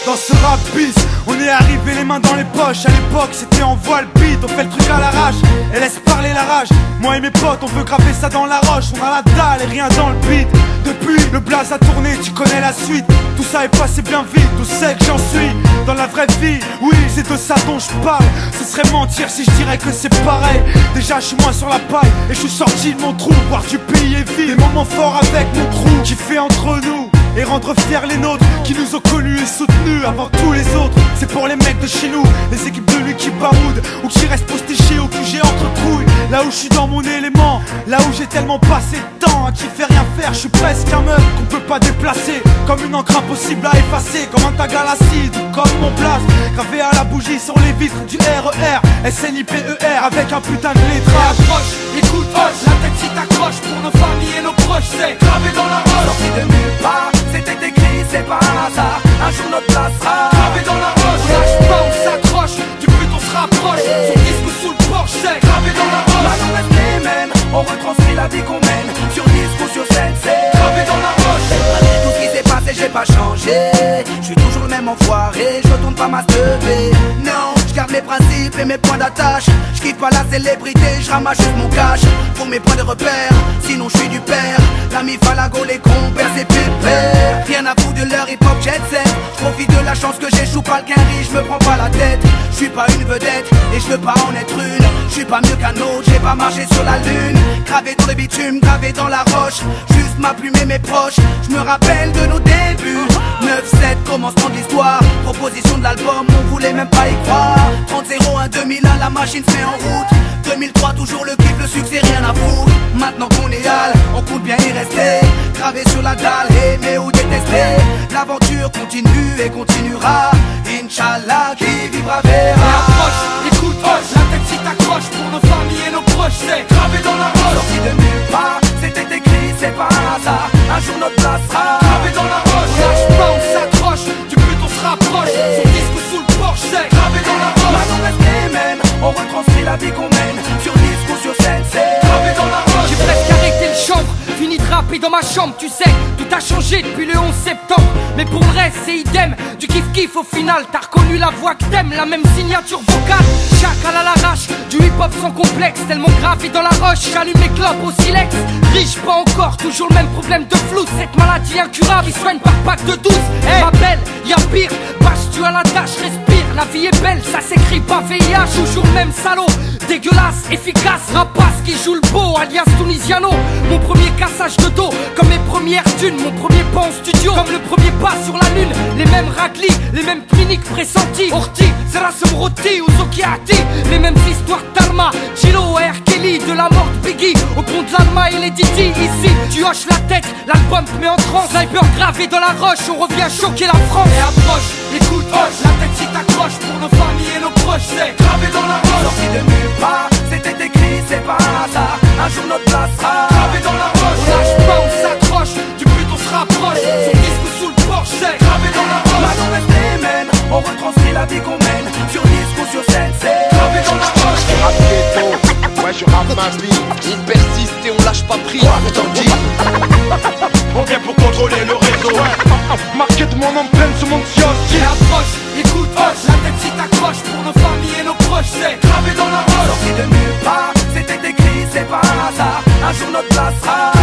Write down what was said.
Dans ce rap bis, on est arrivé les mains dans les poches. À l'époque c'était en voile beat, on fait le truc à l'arrache et laisse parler la rage. Moi et mes potes on veut graver ça dans la roche. On a la dalle et rien dans le beat. Depuis le blaze a tourné, tu connais la suite. Tout ça est passé bien vite, tout sait que j'en suis. Dans la vraie vie, oui c'est de ça dont je parle. Ce serait mentir si je dirais que c'est pareil. Déjà je suis moins sur la paille et je suis sorti de mon trou. Voir du pays est vide, des moments forts avec mon crew qui fait entre nous et rendre fiers les nôtres qui nous ont connus et soutenus avant tous les autres. C'est pour les mecs de chez nous, les équipes de lui qui baroudent ou qui restent postichés au QG entre couilles. Là où je suis dans mon élément, là où j'ai tellement passé de temps à qui fait rien faire. Je suis presque un meuf qu'on peut pas déplacer, comme une encre impossible à effacer, comme un tag à l'acide ou comme mon place gravé à la bougie sur les vitres du RER SNIPER avec un putain de lettrage. Approche, écoute, hoche, la tête si t'accroches pour nos familles et nos proches, c'est gravé dans la roche. Sorti de nulle part, c'était écrit, c'est pas un hasard. Un jour notre place sera gravé dans la roche. On lâche pas, on s'accroche, du but on se rapproche. Son disque sous le porche, c'est gravé dans la roche. Maintenant reste les mêmes, on retranscrit la vie qu'on mène. Sur disque ou sur scène, c'est gravé dans la roche. tout ce qui s'est passé, j'ai pas changé. Je suis toujours le même enfoiré, je tourne pas ma teubée. Non, je garde mes principes et mes points d'attache. Je kiffe pas la célébrité, je ramasse juste mon cash pour mes points de repère, sinon je suis du père. L'ami Falago, les compères, c'est pépère. Rien à foutre de leur hip-hop jet set. Je profite de la chance que j'échoue pas le quinri, je me prends pas la tête. Je suis pas une vedette et je veux pas en être une. Je suis pas mieux qu'un autre, j'ai pas marché sur la lune. Gravé dans le bitume, gravé dans la roche. Juste ma plume et mes proches, je me rappelle de nos débuts. 9-7, commencement de l'histoire. Proposition de l'album, on voulait même pas y croire. 30-01, 2001, la machine se met en route. 2003, toujours le kiff, le succès, rien à foutre. Maintenant qu'on est hal, on compte bien y rester. Gravé sur la dalle, aimer ou détester. L'aventure continue et continuera. Inch'Allah, qui vivra verra. Approche, écoute, hoche, la tête si t'accroches pour nos familles et nos proches, c'est gravé dans la roche. Sorti de nulle part, c'était écrit, c'est pas un hasard. Un jour notre place sera gravé dans la roche. On lâche pas, on s'accroche, du but on se rapproche. Son disque sous le porche, c'est gravé dans la roche. Maintenant reste les mêmes, on retranscrit la vie qu'on mène. Sur disque ou sur scène, c'est gravé dans la roche. J'ai presque arrêté le chanvre, fini de rapper dans ma chambre. Tu sais, tout a changé depuis le 11 septembre. Mais pour le reste, c'est idem, du kiff-kiff au final. T'as reconnu la voix que t'aimes, la même signature vocale. Chacal à l'arrache, du hip-hop sans complexe. Tellement gravé dans la roche, j'allume les clopes au silex. Riche pas encore, toujours le même problème de flou. Cette maladie incurable, il soigne par pack de 12. Hey, ma belle, y'a pire, bâche-tu à la tâche, respire. La vie est belle, ça s'écrit pas VIH. Toujours le même salaud, dégueulasse, efficace. Rapace qui joue le beau, alias Tunisiano. Mon premier cassage de dos, comme mes premières thunes. Mon premier pas en studio, comme le premier pas sur la lune. Les mêmes raclis, les mêmes cliniques pressentis. Orti, Zerasem Roti ou Zokiati. Les mêmes histoires d'Arma, Chilo et R. Kelly. De la mort de Biggie, au pont de l'Alma et les Didi. Ici, tu hoches la tête, l'album te met en transe. Sniper gravé dans la roche, on revient choquer la France. Et approche, écoute, hoche, la tête si t'accroches pour nos familles et nos proches, c'est gravé dans la roche. sorti de nulle part, c'était écrit, c'est pas un hasard. Un jour notre place sera gravé dans la roche. On lâche pas, on s'accroche, du but on se rapproche. Son disque sous le porche, c'est gravé dans la roche. Maintenant reste les mêmes, on retranscrit la vie qu'on mène. Sur disque ou sur scène, c'est gravé dans la roche. Rap ghetto, ouais je rappe ma vie. On persiste et on lâche pas prise. Putain dit. On vient pour contrôler le réseau. Marqué de mon empreinte sur mon kiosque. Et approche, écoute, hoche, la tête si t'accroches pour nos familles et nos proches, c'est gravé dans la roche. sorti de nulle part, c'était écrit, c'est pas un hasard. Un jour notre place sera